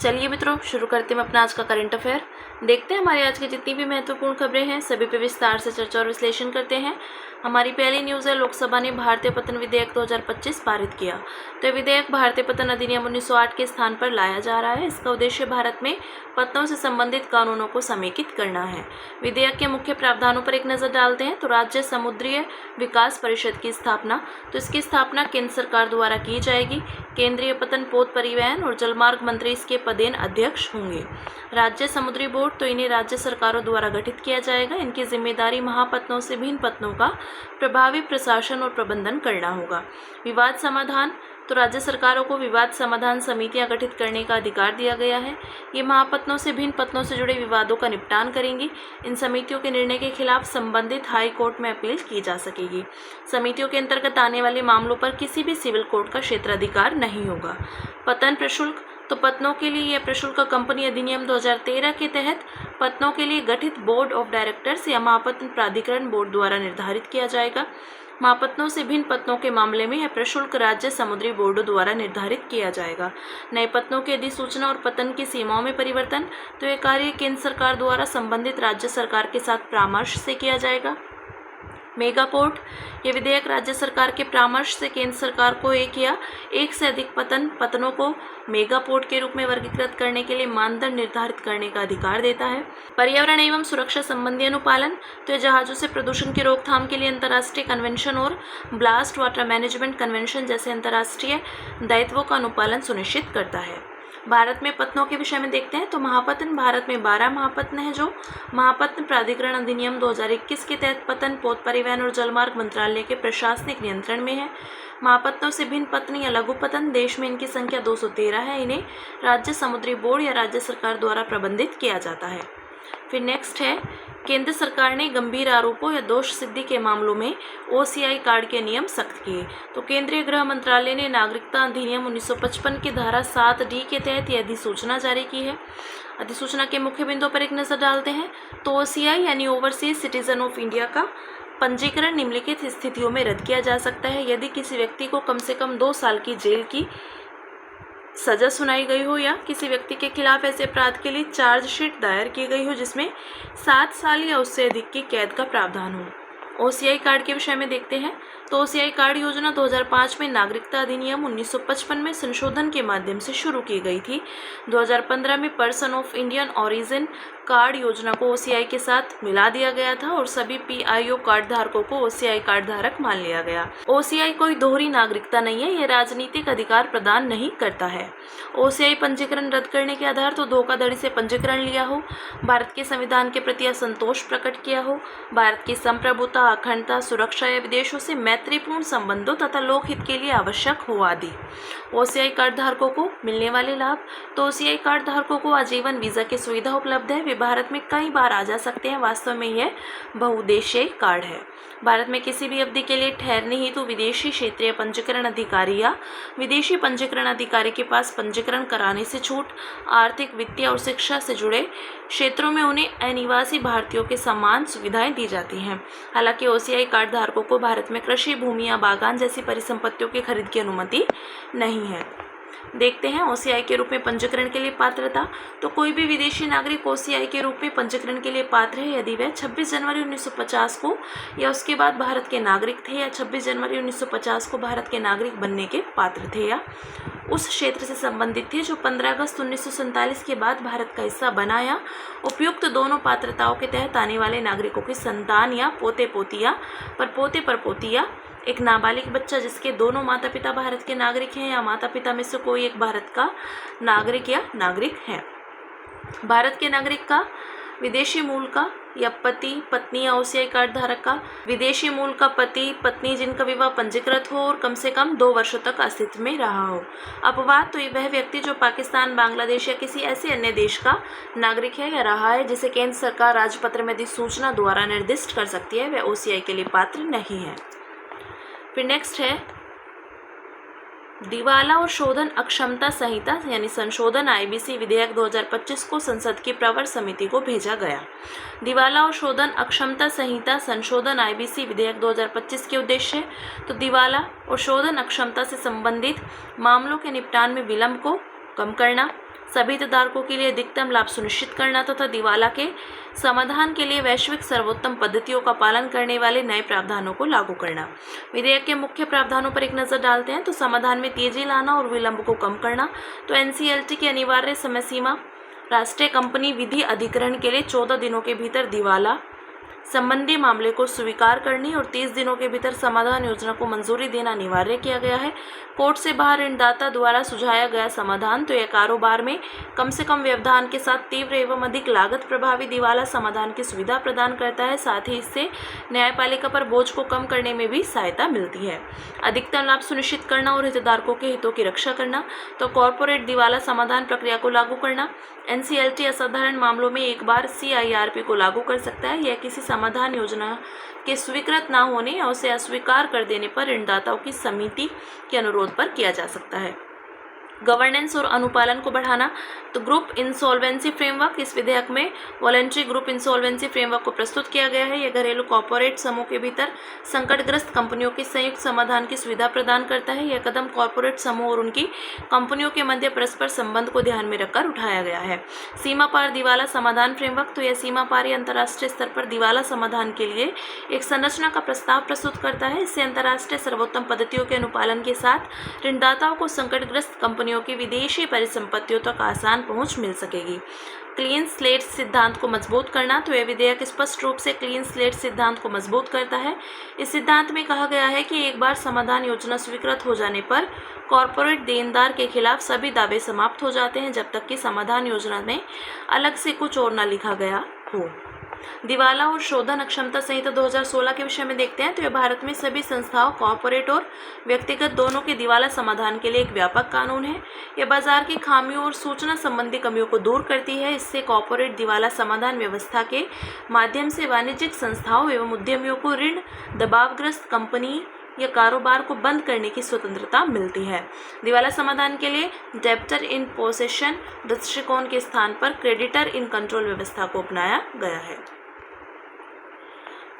चलिए मित्रों, शुरू करते हैं अपना आज का करंट अफेयर। देखते हैं हमारे आज की जितनी भी महत्वपूर्ण खबरें हैं सभी पे विस्तार से चर्चा और विश्लेषण करते हैं। हमारी पहली न्यूज़ है, लोकसभा ने भारतीय पतन विधेयक 2025 पारित किया। तो ये विधेयक भारतीय पतन अधिनियम 1908 के स्थान पर लाया जा रहा है। इसका उद्देश्य भारत में पतनों से संबंधित कानूनों को समेकित करना है। विधेयक के मुख्य प्रावधानों पर एक नज़र डालते हैं। तो राज्य समुद्रीय विकास परिषद की स्थापना, तो इसकी स्थापना केंद्र सरकार द्वारा की जाएगी। केंद्रीय पतन, पोत, परिवहन और जलमार्ग मंत्री इसके पदेन अध्यक्ष होंगे। राज्य समुद्री बोर्ड, तो इन्हें राज्य सरकारों द्वारा गठित किया जाएगा। इनकी जिम्मेदारी महापत्तनों से भिन्न पत्तनों का प्रभावी प्रशासन और प्रबंधन करना होगा। विवाद समाधान, तो राज्य सरकारों को विवाद समाधान समितियां गठित करने का अधिकार दिया गया है। ये महापत्तनों से भिन्न पत्तनों से जुड़े विवादों का निपटान करेंगी। इन समितियों के निर्णय के खिलाफ संबंधित हाई कोर्ट में अपील की जा सकेगी। समितियों के अंतर्गत आने वाले मामलों पर किसी भी सिविल कोर्ट का क्षेत्राधिकार नहीं होगा। पतन प्रशुल्क, तो पत्तनों के लिए यह प्रशुल्क कंपनी अधिनियम 2013 के तहत पत्तनों के लिए गठित बोर्ड ऑफ डायरेक्टर्स या महापत्तन प्राधिकरण बोर्ड द्वारा निर्धारित किया जाएगा। महापत्तनों से भिन्न पत्तनों के मामले में यह प्रशुल्क राज्य समुद्री बोर्डों द्वारा निर्धारित किया जाएगा। नए पत्तनों की अधिसूचना और पतन की सीमाओं में परिवर्तन, तो यह कार्य केंद्र सरकार द्वारा संबंधित राज्य सरकार के साथ परामर्श से किया जाएगा। मेगा पोर्ट, ये विधेयक राज्य सरकार के परामर्श से केंद्र सरकार को एक या एक से अधिक पतनों को मेगा पोर्ट के रूप में वर्गीकृत करने के लिए मानदंड निर्धारित करने का अधिकार देता है। पर्यावरण एवं सुरक्षा संबंधी अनुपालन, तो ये जहाज़ों से प्रदूषण की रोकथाम के लिए अंतर्राष्ट्रीय कन्वेंशन और ब्लास्ट वाटर मैनेजमेंट कन्वेंशन जैसे अंतर्राष्ट्रीय दायित्वों का अनुपालन सुनिश्चित करता है। भारत में पत्तनों के विषय में देखते हैं। तो महापत्तन, भारत में 12 महापत्तन हैं जो महापत्तन प्राधिकरण अधिनियम 2021 के तहत पतन, पोत, परिवहन और जलमार्ग मंत्रालय के प्रशासनिक नियंत्रण में है। महापत्तनों से भिन्न पत्तन या लघु पतन, देश में इनकी संख्या 213 है। इन्हें राज्य समुद्री बोर्ड या राज्य सरकार द्वारा प्रबंधित किया जाता है। फिर नेक्स्ट है, केंद्र सरकार ने गंभीर आरोपों या दोष सिद्धि के मामलों में OCI कार्ड के नियम सख्त किए। तो केंद्रीय गृह मंत्रालय ने नागरिकता अधिनियम 1955 की धारा 7D के तहत यह अधिसूचना जारी की है। अधिसूचना के मुख्य बिंदुओं पर एक नज़र डालते हैं। तो OCI यानी ओवरसीज सिटीजन ऑफ इंडिया का पंजीकरण निम्नलिखित स्थितियों में रद्द किया जा सकता है। यदि किसी व्यक्ति को कम से कम 2 साल की जेल की सजा सुनाई गई हो या किसी व्यक्ति के खिलाफ ऐसे अपराध के लिए चार्जशीट दायर की गई हो जिसमें 7 साल या उससे अधिक की कैद का प्रावधान हो। OCI कार्ड के विषय में देखते हैं। तो OCI कार्ड योजना 2005 में नागरिकता अधिनियम 1955 में संशोधन के माध्यम से शुरू की गई थी। 2015 में person of Indian origin card योजना को OCI के साथ मिला दिया गया था और सभी PIO कार्ड धारकों को OCI कार्ड धारक मान लिया गया। OCI कोई दोहरी नागरिकता नहीं है, यह राजनीतिक अधिकार प्रदान नहीं करता है। OCI पंजीकरण रद्द करने के आधार तो धोखाधड़ी से पंजीकरण लिया हो, भारत के संविधान के प्रति असंतोष प्रकट किया हो, भारत की संप्रभुता, अखंडता, सुरक्षा या विदेशों से मैत्रीपूर्ण संबंधों तथा लोकहित के लिए आवश्यक हो आदि। OCI कार्ड धारकों को मिलने वाले लाभ, तो OCI कार्ड धारकों को आजीवन वीज़ा की सुविधा उपलब्ध है। वे भारत में कई बार आ जा सकते हैं। वास्तव में यह बहुउद्देशीय कार्ड है। भारत में किसी भी अवधि के लिए ठहरने हेतु विदेशी क्षेत्रीय पंजीकरण अधिकारी या विदेशी पंजीकरण अधिकारी के पास पंजीकरण कराने से छूट, आर्थिक, वित्तीय और शिक्षा से जुड़े क्षेत्रों में उन्हें अनिवासी भारतीयों के समान सुविधाएं दी जाती हैं। हालांकि OCI कार्ड धारकों को भारत में कृषि भूमि या बागान जैसी परिसंपत्तियों की खरीद की अनुमति नहीं है। देखते हैं OCI के रूप में पंजीकरण के लिए पात्रता। तो कोई भी विदेशी नागरिक OCI के रूप में पंजीकरण के लिए पात्र है यदि वह 26 जनवरी 1950 को या उसके बाद भारत के नागरिक थे या 26 जनवरी 1950 को भारत के नागरिक बनने के पात्र थे या उस क्षेत्र से संबंधित थे जो 15 अगस्त 1947 के बाद भारत का हिस्सा बना या उपयुक्त दोनों पात्रताओं के तहत आने वाले नागरिकों की संतान या पोते पोतिया, परपोते परपोतिया, एक नाबालिग बच्चा जिसके दोनों माता पिता भारत के नागरिक हैं या माता पिता में से कोई एक भारत का नागरिक या नागरिक है। भारत के नागरिक का विदेशी मूल का या पति पत्नी या OCI कार्ड धारक का विदेशी मूल का पति पत्नी जिनका विवाह पंजीकृत हो और कम से कम 2 वर्षों तक अस्तित्व में रहा हो। अपवाद, तो वह व्यक्ति जो पाकिस्तान, बांग्लादेश या किसी ऐसे अन्य देश का नागरिक है या रहा है जिसे केंद्र सरकार राजपत्र में अधिसूचना द्वारा निर्दिष्ट कर सकती है, वह OCI के लिए पात्र नहीं है। फिर नेक्स्ट है, दिवाला और शोधन अक्षमता संहिता यानी संशोधन IBC विधेयक 2025 को संसद की प्रवर समिति को भेजा गया। दिवाला और शोधन अक्षमता संहिता संशोधन IBC विधेयक 2025 के उद्देश्य, तो दिवाला और शोधन अक्षमता से संबंधित मामलों के निपटान में विलंब को कम करना, सभी हितधारकों के लिए अधिकतम लाभ सुनिश्चित करना तथा दिवाला के समाधान के लिए वैश्विक सर्वोत्तम पद्धतियों का पालन करने वाले नए प्रावधानों को लागू करना। विधेयक के मुख्य प्रावधानों पर एक नज़र डालते हैं। तो समाधान में तेजी लाना और विलंब को कम करना। तो एनसीएलटी की अनिवार्य समय सीमा राष्ट्रीय कंपनी विधि अधिग्रहण के लिए 14 दिनों के भीतर दिवाला संबंधी मामले को स्वीकार करनी और 30 दिनों के भीतर समाधान योजना को मंजूरी देना अनिवार्य किया गया है। कोर्ट से बाहर ऋणदाता द्वारा सुझाया गया समाधान तो यह कारोबार में कम से कम व्यवधान के साथ तीव्र एवं अधिक लागत प्रभावी दिवाला समाधान की सुविधा प्रदान करता है। साथ ही इससे न्यायपालिका पर बोझ को कम करने में भी सहायता मिलती है। अधिकतम लाभ सुनिश्चित करना और हितधारकों के हितों की रक्षा करना। तो कॉर्पोरेट दिवाला समाधान प्रक्रिया को लागू करना। एनसीएलटी असाधारण मामलों में एक बार सीआईआरपी को लागू कर सकता है। यह किसी समाधान योजना के स्वीकृत न होने या उसे अस्वीकार कर देने पर ऋणदाताओं की समिति के अनुरोध पर किया जा सकता है। गवर्नेंस और अनुपालन को बढ़ाना। तो ग्रुप इंसॉल्वेंसी फ्रेमवर्क, इस विधेयक में वॉलंटरी ग्रुप इंसॉल्वेंसी फ्रेमवर्क को प्रस्तुत किया गया है। यह घरेलू कॉर्पोरेट समूह के भीतर संकटग्रस्त कंपनियों के संयुक्त समाधान की सुविधा प्रदान करता है। यह कदम कॉर्पोरेट समूह और उनकी कंपनियों के मध्य परस्पर संबंध को ध्यान में रखकर उठाया गया है। सीमा पार दिवाला समाधान फ्रेमवर्क, तो यह सीमा पार या अंतर्राष्ट्रीय स्तर पर दिवाला समाधान के लिए एक संरचना का प्रस्ताव प्रस्तुत करता है। इससे अंतर्राष्ट्रीय सर्वोत्तम पद्धतियों के अनुपालन के साथ ऋणदाताओं को संकटग्रस्त कंपनियों की विदेशी परिसंपत्तियों तक आसान पहुंच मिल सकेगी। क्लीन स्लेट सिद्धांत को मजबूत करना। तो यह विधेयक स्पष्ट रूप से क्लीन स्लेट सिद्धांत को मजबूत करता है। इस सिद्धांत में कहा गया है कि एक बार समाधान योजना स्वीकृत हो जाने पर कॉर्पोरेट देनदार के खिलाफ सभी दावे समाप्त हो जाते हैं जब तक कि समाधान योजना में अलग से कुछ और न लिखा गया हो। दिवाला और शोधन अक्षमता संहिता 2016 के विषय में देखते हैं। तो यह भारत में सभी संस्थाओं, कॉर्पोरेट और व्यक्तिगत दोनों के दिवाला समाधान के लिए एक व्यापक कानून है। यह बाजार की खामियों और सूचना संबंधी कमियों को दूर करती है। इससे कॉर्पोरेट दिवाला समाधान व्यवस्था के माध्यम से वाणिज्यिक संस्थाओं एवं उद्यमियों को ऋण दबावग्रस्त कंपनी या कारोबार को बंद करने की स्वतंत्रता मिलती है। दिवाला समाधान के लिए डेब्टर इन पोसेशन दृष्टिकोण के स्थान पर क्रेडिटर इन कंट्रोल व्यवस्था को अपनाया गया है।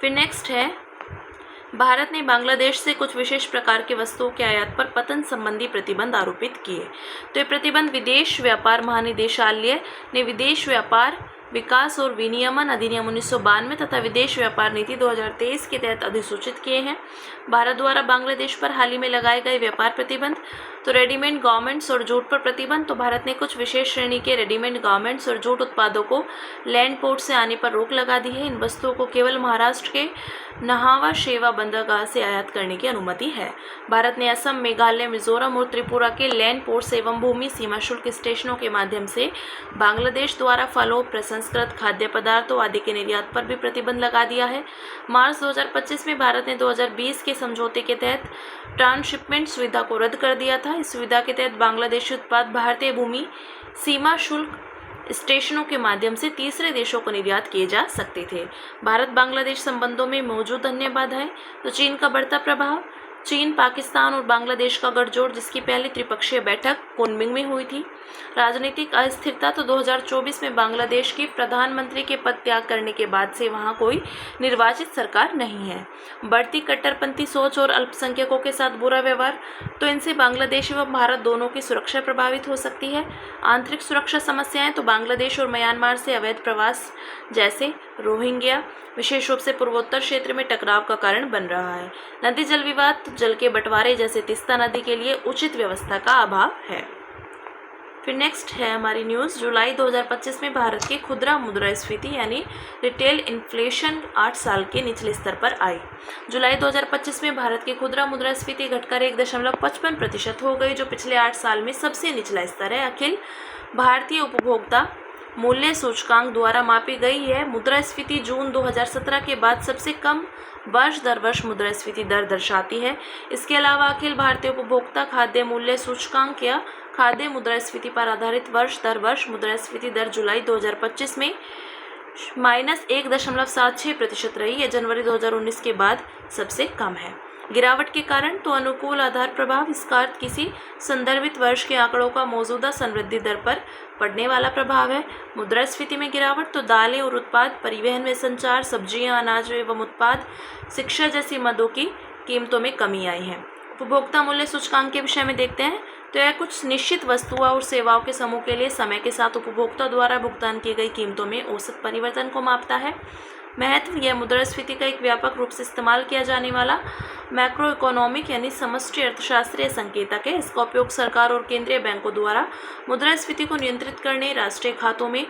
फिर नेक्स्ट है, भारत ने बांग्लादेश से कुछ विशेष प्रकार के वस्तुओं के आयात पर पतन संबंधी प्रतिबंध आरोपित किए। तो ये प्रतिबंध विदेश व्यापार महानिदेशालय ने विदेश व्यापार विकास और विनियमन अधिनियम 1992 तथा विदेश व्यापार नीति 2023 के तहत अधिसूचित किए हैं। भारत द्वारा बांग्लादेश पर हाल ही में लगाए गए व्यापार प्रतिबंध। तो रेडीमेड गारमेंट्स और जूट पर प्रतिबंध। तो भारत ने कुछ विशेष श्रेणी के रेडीमेड गारमेंट्स और जूट उत्पादों को लैंड पोर्ट से आने पर रोक लगा दी है। इन वस्तुओं को केवल महाराष्ट्र के नहावा शेवा बंदरगाह से आयात करने की अनुमति है। भारत ने असम, मेघालय, मिजोरम और त्रिपुरा के लैंड पोर्ट्स एवं भूमि सीमा शुल्क स्टेशनों के माध्यम से बांग्लादेश द्वारा फलों, प्रसंस्कृत खाद्य पदार्थों आदि के निर्यात पर भी प्रतिबंध लगा दिया है। मार्च 2025 में भारत ने 2020 के समझौते के तहत ट्रांसशिपमेंट सुविधा को रद्द कर दिया था। इस सुविधा के तहत बांग्लादेशी उत्पाद भारतीय भूमि सीमा शुल्क स्टेशनों के माध्यम से तीसरे देशों को निर्यात किए जा सकते थे। भारत बांग्लादेश संबंधों में मौजूद अन्य बाधाएं। तो चीन का बढ़ता प्रभाव। चीन, पाकिस्तान और बांग्लादेश का गठजोड़, जिसकी पहली त्रिपक्षीय बैठक कुनमिंग में हुई थी। राजनीतिक अस्थिरता। तो 2024 में बांग्लादेश की प्रधानमंत्री के पद त्याग करने के बाद से वहां कोई निर्वाचित सरकार नहीं है। बढ़ती कट्टरपंथी सोच और अल्पसंख्यकों के साथ बुरा व्यवहार। तो इनसे बांग्लादेश एवं भारत दोनों की सुरक्षा प्रभावित हो सकती है। आंतरिक सुरक्षा समस्याएं। तो बांग्लादेश और म्यांमार से अवैध प्रवास जैसे रोहिंग्या विशेष रूप से पूर्वोत्तर क्षेत्र में टकराव का कारण बन रहा है। नदी जल विवाद। तो जल के बंटवारे जैसे तीस्ता नदी के लिए उचित व्यवस्था का अभाव है। फिर नेक्स्ट है हमारी न्यूज़। जुलाई 2025 में भारत की खुदरा मुद्रास्फीति यानी रिटेल इन्फ्लेशन 8 साल के निचले स्तर पर आई। जुलाई 2025 में भारत की खुदरा मुद्रास्फीति घटकर 1.55% हो गई, जो पिछले 8 साल में सबसे निचला स्तर है। अखिल भारतीय उपभोक्ता मूल्य सूचकांक द्वारा मापी गई है मुद्रास्फीति जून 2017 के बाद सबसे कम वर्ष दर वर्ष मुद्रास्फीति दर दर्शाती है। इसके अलावा अखिल भारतीय उपभोक्ता खाद्य मूल्य सूचकांक या खाद्य मुद्रास्फीति पर आधारित वर्ष दर वर्ष मुद्रास्फीति दर जुलाई 2025 में -1.76% रही। यह जनवरी 2019 के बाद सबसे कम है। गिरावट के कारण। तो अनुकूल आधार प्रभाव। इसका अर्थ किसी संदर्भित वर्ष के आंकड़ों का मौजूदा संवृद्धि दर पर पड़ने वाला प्रभाव है। मुद्रास्फीति में गिरावट। तो दालें और उत्पाद, परिवहन में संचार, सब्जियां, अनाज एवं उत्पाद, शिक्षा जैसी मदों की कीमतों में कमी आई है। उपभोक्ता मूल्य सूचकांक के विषय में देखते हैं। तो यह कुछ निश्चित वस्तुओं और सेवाओं के समूह के लिए समय के साथ उपभोक्ता द्वारा भुगतान की गई कीमतों में औसत परिवर्तन को मापता है। महत्व: यह मुद्रास्फीति का एक व्यापक रूप से इस्तेमाल किया जाने वाला मैक्रो इकोनॉमिक यानी समष्टि अर्थशास्त्रीय संकेतक है। इसका उपयोग सरकार और केंद्रीय बैंकों द्वारा मुद्रास्फीति को नियंत्रित करने, राष्ट्रीय खातों में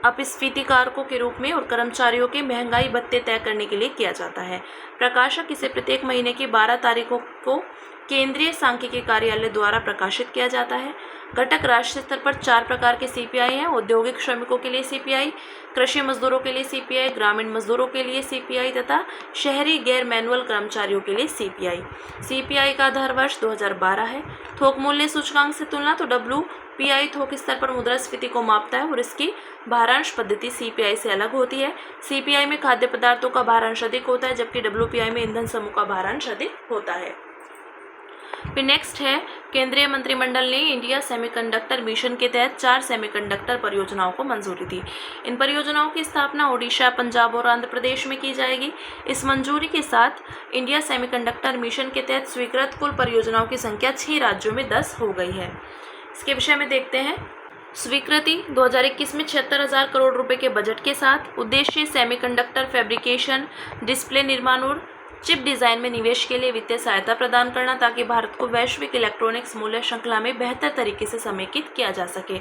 अपस्फीति कारकों के रूप में और कर्मचारियों के महंगाई भत्ते तय करने के लिए किया जाता है। प्रकाशक: इसे प्रत्येक महीने की 12 तारीखों को केंद्रीय सांख्यिकी कार्यालय द्वारा प्रकाशित किया जाता है। घटक: राष्ट्रीय स्तर पर 4 प्रकार के सीपीआई हैं। औद्योगिक श्रमिकों के लिए सीपीआई, कृषि मजदूरों के लिए सीपीआई, ग्रामीण मजदूरों के लिए सीपीआई तथा शहरी गैर मैनुअल कर्मचारियों के लिए सीपीआई। सीपीआई का आधार वर्ष 2012 है। थोक मूल्य सूचकांक से तुलना: तो डब्ल्यूपीआई थोक स्तर पर मुद्रास्फीति को मापता है और इसकी भारांश पद्धति सीपीआई से अलग होती है। सीपीआई में खाद्य पदार्थों का भारांश अधिक होता है, जबकि डब्ल्यूपीआई में ईंधन समूह का भारांश अधिक होता है। फिर नेक्स्ट है, केंद्रीय मंत्रिमंडल ने इंडिया सेमीकंडक्टर मिशन के तहत 4 सेमीकंडक्टर परियोजनाओं को मंजूरी दी। इन परियोजनाओं की स्थापना ओडिशा, पंजाब और आंध्र प्रदेश में की जाएगी। इस मंजूरी के साथ इंडिया सेमीकंडक्टर मिशन के तहत स्वीकृत कुल परियोजनाओं की संख्या 6 राज्यों में 10 हो गई है। इसके विषय में देखते हैं। स्वीकृति: 2021 में 76,000 करोड़ रुपए के बजट के साथ। उद्देश्य: सेमीकंडक्टर फैब्रिकेशन, डिस्प्ले निर्माण और चिप डिज़ाइन में निवेश के लिए वित्तीय सहायता प्रदान करना, ताकि भारत को वैश्विक इलेक्ट्रॉनिक्स मूल्य श्रृंखला में बेहतर तरीके से समेकित किया जा सके।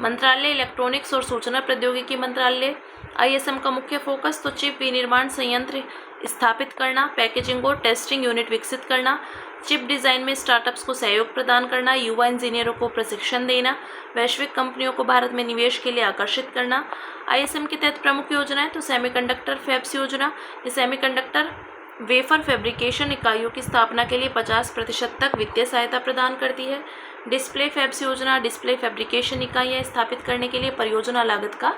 मंत्रालय: इलेक्ट्रॉनिक्स और सूचना प्रौद्योगिकी मंत्रालय। आईएसएम का मुख्य फोकस: तो चिप विनिर्माण संयंत्र स्थापित करना, पैकेजिंग और टेस्टिंग यूनिट विकसित करना, चिप डिज़ाइन में स्टार्टअप्स को सहयोग प्रदान करना, युवा इंजीनियरों को प्रशिक्षण देना, वैश्विक कंपनियों को भारत में निवेश के लिए आकर्षित करना। आईएसएम के तहत प्रमुख योजनाएं: तो सेमीकंडक्टर फैब्स योजना, ये सेमीकंडक्टर वेफर फैब्रिकेशन इकाइयों की स्थापना के लिए 50% तक वित्तीय सहायता प्रदान करती है। डिस्प्ले फैब्स योजना, डिस्प्ले फैब्रिकेशन इकाइयाँ स्थापित करने के लिए परियोजना लागत का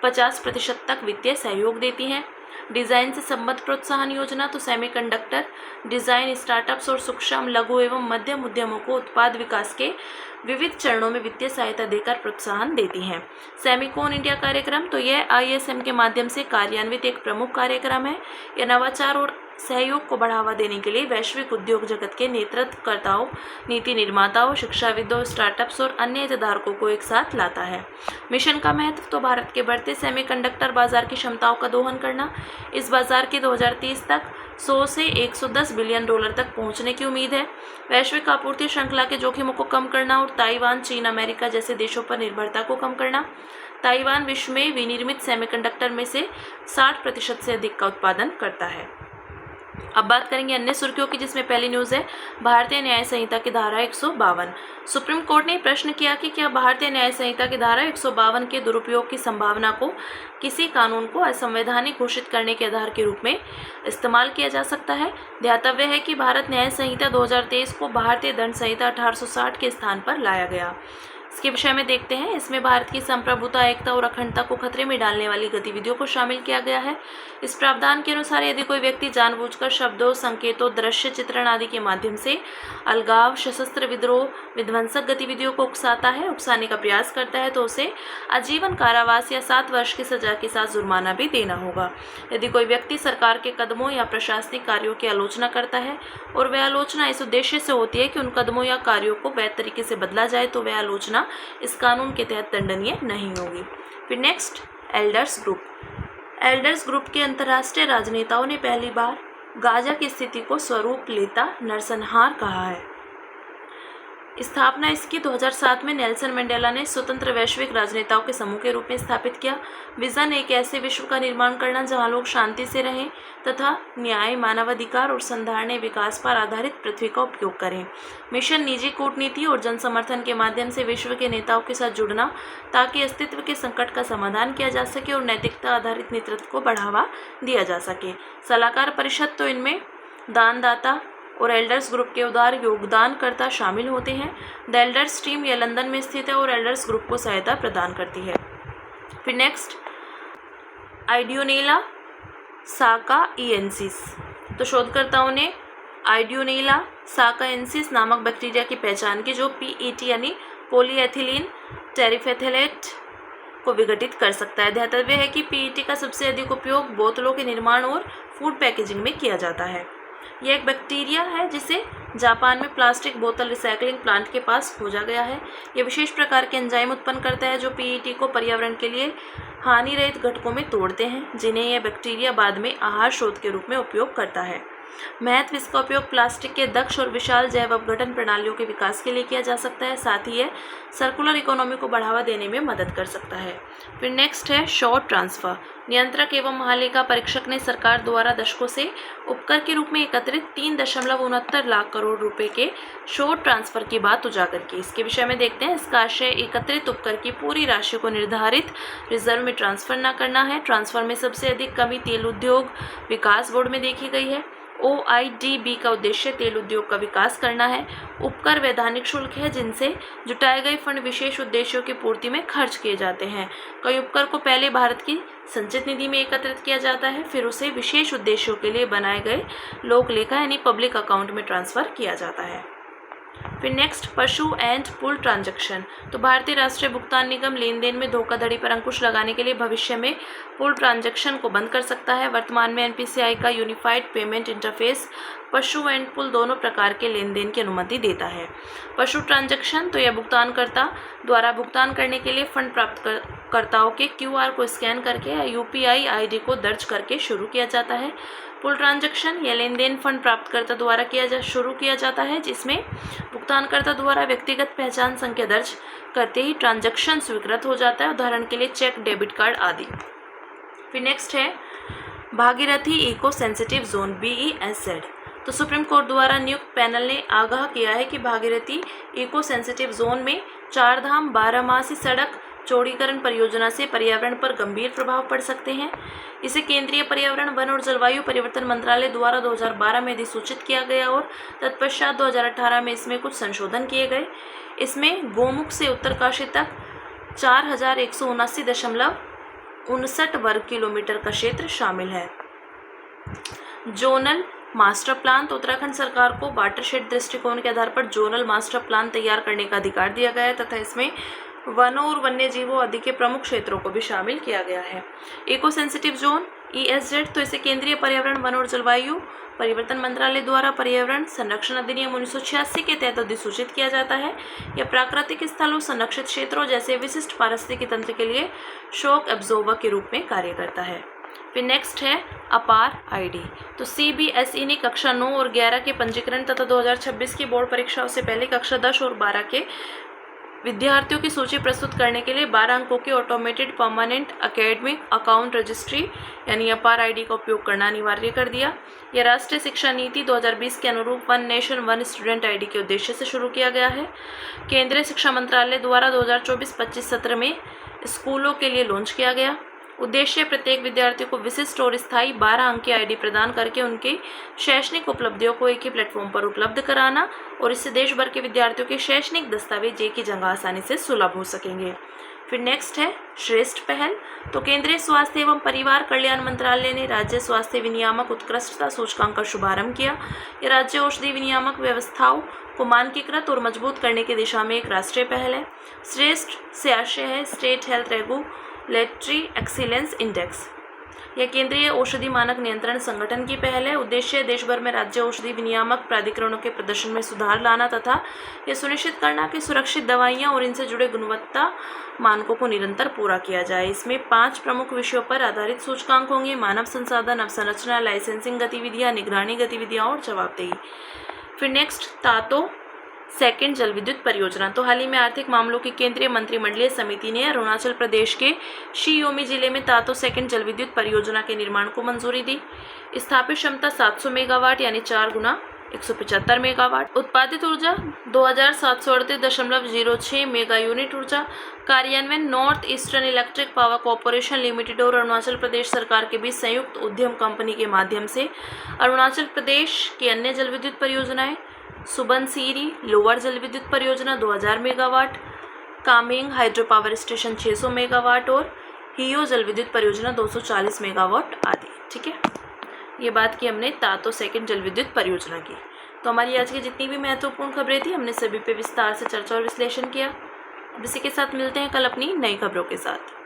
50% तक वित्तीय सहयोग देती हैं। डिज़ाइन से संबद्ध प्रोत्साहन योजना, तो सेमीकंडक्टर डिज़ाइन स्टार्टअप्स और सूक्ष्म, लघु एवं मध्यम उद्यमों को उत्पाद विकास के विविध चरणों में वित्तीय सहायता देकर प्रोत्साहन देती हैं। सेमीकॉन इंडिया कार्यक्रम, तो यह आईएसएम के माध्यम से कार्यान्वित एक प्रमुख कार्यक्रम है। यह नवाचार और सहयोग को बढ़ावा देने के लिए वैश्विक उद्योग जगत के नेतृत्वकर्ताओं, नीति निर्माताओं, शिक्षाविदों, स्टार्टअप्स और अन्य हितधारकों को एक साथ लाता है। मिशन का महत्व: तो भारत के बढ़ते सेमीकंडक्टर बाजार की क्षमताओं का दोहन करना। इस बाजार की 2030 तक 100 से 110 बिलियन डॉलर तक पहुंचने की उम्मीद है। वैश्विक आपूर्ति श्रृंखला के जोखिमों को कम करना और ताइवान, चीन, अमेरिका जैसे देशों पर निर्भरता को कम करना। ताइवान विश्व में विनिर्मित सेमीकंडक्टर में से 60% से अधिक का उत्पादन करता है। अब बात करेंगे अन्य सुर्खियों की, जिसमें पहली न्यूज़ है भारतीय न्याय संहिता की धारा 152। सुप्रीम कोर्ट ने प्रश्न किया कि क्या भारतीय न्याय संहिता की धारा 152 के दुरुपयोग की संभावना को किसी कानून को असंवैधानिक घोषित करने के आधार के रूप में इस्तेमाल किया जा सकता है। ध्यातव्य है कि भारत न्याय संहिता 2023 को भारतीय दंड संहिता 1860 के स्थान पर लाया गया। इसके विषय में देखते हैं। इसमें भारत की संप्रभुता, एकता और अखंडता को खतरे में डालने वाली गतिविधियों को शामिल किया गया है। इस प्रावधान के अनुसार यदि कोई व्यक्ति जानबूझकर शब्दों, संकेतों, दृश्य चित्रण आदि के माध्यम से अलगाव, सशस्त्र विद्रोह, विध्वंसक गतिविधियों को उकसाने का प्रयास करता है, तो उसे आजीवन कारावास या 7 वर्ष की सजा के साथ जुर्माना भी देना होगा। यदि कोई व्यक्ति सरकार के कदमों या प्रशासनिक कार्यों की आलोचना करता है और वह आलोचना इस उद्देश्य से होती है कि उन कदमों या कार्यों को वैध तरीके से बदला जाए, तो वह आलोचना इस कानून के तहत दंडनीय नहीं होगी। फिर next, elders group. Elders group के अंतर्राष्ट्रीय राजनेताओं ने पहली बार गाजा की स्थिति को स्वरूप लेता नरसंहार कहा है। स्थापना इसकी 2007 में नेल्सन मंडेला ने स्वतंत्र वैश्विक राजनेताओं के समूह के रूप में स्थापित किया। विजन एक ऐसे विश्व का निर्माण करना जहां लोग शांति से रहें तथा न्याय, मानवाधिकार और संधारणीय विकास पर आधारित पृथ्वी का उपयोग करें। मिशन निजी कूटनीति और जन समर्थन के माध्यम से विश्व के नेताओं के साथ जुड़ना, ताकि अस्तित्व के संकट का समाधान किया जा सके और नैतिकता आधारित नेतृत्व को बढ़ावा दिया जा सके। सलाहकार परिषद, तो इनमें दानदाता और एल्डर्स ग्रुप के उदार योगदानकर्ता शामिल होते हैं। द एल्डर्स टीम, यह लंदन में स्थित है और एल्डर्स ग्रुप को सहायता प्रदान करती है। फिर नेक्स्ट, आइडियोनेला साकाइएंसिस। तो शोधकर्ताओं ने आइडियोनेला साकाइएंसिस नामक बैक्टीरिया की पहचान की, जो पीईटी यानी पॉलीएथिलीन टेरिफेथैलेट को विघटित कर सकता है। ध्यातव्य है कि पीईटी का सबसे अधिक उपयोग बोतलों के निर्माण और फूड पैकेजिंग में किया जाता है। यह एक बैक्टीरिया है जिसे जापान में प्लास्टिक बोतल रिसाइकलिंग प्लांट के पास खोजा गया है। यह विशेष प्रकार के एंजाइम उत्पन्न करता है जो पीईटी को पर्यावरण के लिए हानि रहित घटकों में तोड़ते हैं, जिन्हें यह बैक्टीरिया बाद में आहार स्रोत के रूप में उपयोग करता है। महत्व: इसका उपयोग प्लास्टिक के दक्ष और विशाल जैव अपघटन प्रणालियों के विकास के लिए किया जा सकता है। साथ ही यह सर्कुलर इकोनॉमी को बढ़ावा देने में मदद कर सकता है। फिर नेक्स्ट है शॉर्ट ट्रांसफ़र। नियंत्रक एवं महालेखा परीक्षक ने सरकार द्वारा दशकों से उपकर के रूप में एकत्रित 3.69 लाख करोड़ रुपए के शॉर्ट ट्रांसफ़र की बात उजागर की। इसके विषय में देखते हैं। इसका आशय एकत्रित उपकर की पूरी राशि को निर्धारित रिजर्व में ट्रांसफ़र न करना है। ट्रांसफ़र में सबसे अधिक कमी तेल उद्योग विकास बोर्ड में देखी गई है। OIDB का उद्देश्य तेल उद्योग का विकास करना है। उपकर वैधानिक शुल्क है जिनसे जुटाए गए फंड विशेष उद्देश्यों की पूर्ति में खर्च किए जाते हैं। कई उपकर को पहले भारत की संचित निधि में एकत्रित किया जाता है, फिर उसे विशेष उद्देश्यों के लिए बनाए गए लोक लेखा यानी पब्लिक अकाउंट में ट्रांसफ़र किया जाता है। फिर नेक्स्ट पशु एंड पुल ट्रांजैक्शन। तो भारतीय राष्ट्रीय भुगतान निगम लेन देन में धोखाधड़ी पर अंकुश लगाने के लिए भविष्य में पुल ट्रांजैक्शन को बंद कर सकता है। वर्तमान में NPCI का यूनिफाइड पेमेंट इंटरफेस पशु एंड पुल दोनों प्रकार के लेन देन की अनुमति देता है। पशु ट्रांजैक्शन तो यह भुगतानकर्ता द्वारा भुगतान करने के लिए फंड प्राप्तकर्ताओं के QR को स्कैन करके या UPI ID को दर्ज करके शुरू किया जाता है। पुल ट्रांजैक्शन यह लेन देन फंड प्राप्तकर्ता द्वारा शुरू किया जाता है, जिसमें भुगतानकर्ता द्वारा व्यक्तिगत पहचान संख्या दर्ज करते ही ट्रांजैक्शन स्वीकृत हो जाता है, उदाहरण के लिए चेक, डेबिट कार्ड आदि। फिर नेक्स्ट है Bhagirathi eco sensitive zone BESZ। तो सुप्रीम कोर्ट द्वारा नियुक्त पैनल ने आगाह किया है कि भागीरथी इको सेंसिटिव जोन में चारधाम 12मासी सड़क चौड़ीकरण परियोजना से पर्यावरण पर गंभीर प्रभाव पड़ सकते हैं। इसे केंद्रीय पर्यावरण, वन और जलवायु परिवर्तन मंत्रालय द्वारा 2012 में अधिसूचित किया गया और तत्पश्चात 2018 में इसमें कुछ संशोधन किए गए। इसमें गोमुख से उत्तरकाशी तक 4179.59 वर्ग किलोमीटर का क्षेत्र शामिल है। Zonal master plan. तो उत्तराखंड सरकार को वाटरशेड दृष्टिकोण के आधार पर जोनल मास्टर प्लान तैयार करने का अधिकार दिया गया है तथा इसमें वनों और वन्य जीवों आदि के प्रमुख क्षेत्रों को भी शामिल किया गया है। इको सेंसिटिव जोन ESZ तो इसे केंद्रीय पर्यावरण, वन और जलवायु परिवर्तन मंत्रालय द्वारा पर्यावरण संरक्षण अधिनियम 1986 के तहत अधिसूचित किया जाता है। यह प्राकृतिक स्थलों, संरक्षित क्षेत्रों जैसे विशिष्ट पारिस्थितिकी तंत्र के लिए शॉक एब्जॉर्बर के रूप में कार्य करता है। फिर नेक्स्ट है अपार ID। तो CBSE ने कक्षा 9 और 11 के पंजीकरण तथा 2026 की बोर्ड परीक्षाओं से पहले कक्षा 10 और 12 के विद्यार्थियों की सूची प्रस्तुत करने के लिए 12 अंकों की automated permanent academic account registry यानी अपार ID का उपयोग करना अनिवार्य कर दिया। यह राष्ट्रीय शिक्षा नीति 2020 के अनुरूप one nation one student ID के उद्देश्य से शुरू किया गया है। केंद्रीय शिक्षा मंत्रालय द्वारा 2024-25 सत्र में स्कूलों के लिए लॉन्च किया गया। उद्देश्य प्रत्येक विद्यार्थी को विशिष्ट और स्थायी 12 अंक की ID प्रदान करके उनकी शैक्षणिक उपलब्धियों को एक ही प्लेटफॉर्म पर उपलब्ध कराना और इससे देश भर के विद्यार्थियों के शैक्षणिक दस्तावेज एक ही जगह आसानी से सुलभ हो सकेंगे। फिर नेक्स्ट है श्रेष्ठ पहल। तो केंद्रीय स्वास्थ्य एवं परिवार कल्याण मंत्रालय ने राज्य स्वास्थ्य विनियामक उत्कृष्टता सूचकांक का शुभारंभ किया। यह राज्य औषधि विनियामक व्यवस्थाओं को मानकीकृत और मजबूत करने की दिशा में एक राष्ट्रीय पहल है। श्रेष्ठ से आशय है state health regulatory excellence index. यह केंद्रीय औषधि मानक नियंत्रण संगठन की पहल है। उद्देश्य देश भर में राज्य औषधि विनियामक प्राधिकरणों के प्रदर्शन में सुधार लाना तथा यह सुनिश्चित करना कि सुरक्षित दवाइयां और इनसे जुड़े गुणवत्ता मानकों को निरंतर पूरा किया जाए। इसमें 5 प्रमुख विषयों पर आधारित सूचकांक होंगे: मानव संसाधन, अवसंरचना, लाइसेंसिंग गतिविधियाँ, निगरानी गतिविधियाँ और जवाबदेही। फिर नेक्स्ट तातो सेकंड जल विद्युत परियोजना। तो हाल ही में आर्थिक मामलों की केंद्रीय मंत्रिमंडलीय समिति ने अरुणाचल प्रदेश के शी योमी जिले में तातो सेकंड जल विद्युत परियोजना के निर्माण को मंजूरी दी। स्थापित क्षमता 700 मेगावाट यानी 4 गुना 175 मेगावाट। उत्पादित ऊर्जा 2738.06 मेगा यूनिट ऊर्जा। कार्यान्वयन north eastern electric power corporation limited और अरुणाचल प्रदेश सरकार के बीच संयुक्त उद्यम कंपनी के माध्यम से। अरुणाचल प्रदेश की अन्य जल विद्युत परियोजनाएं: सुबनसिरी लोअर जल विद्युत परियोजना 2000 megawatt, Kameng hydro power station 600 megawatt और हियो जल विद्युत परियोजना 240 मेगावाट आदि। ठीक है, ये बात की हमने तातो सेकंड जल विद्युत परियोजना की। तो हमारी आज की जितनी भी महत्वपूर्ण खबरें थी हमने सभी पे विस्तार से चर्चा और विश्लेषण किया। अब इसी के साथ मिलते हैं कल अपनी नई खबरों के साथ।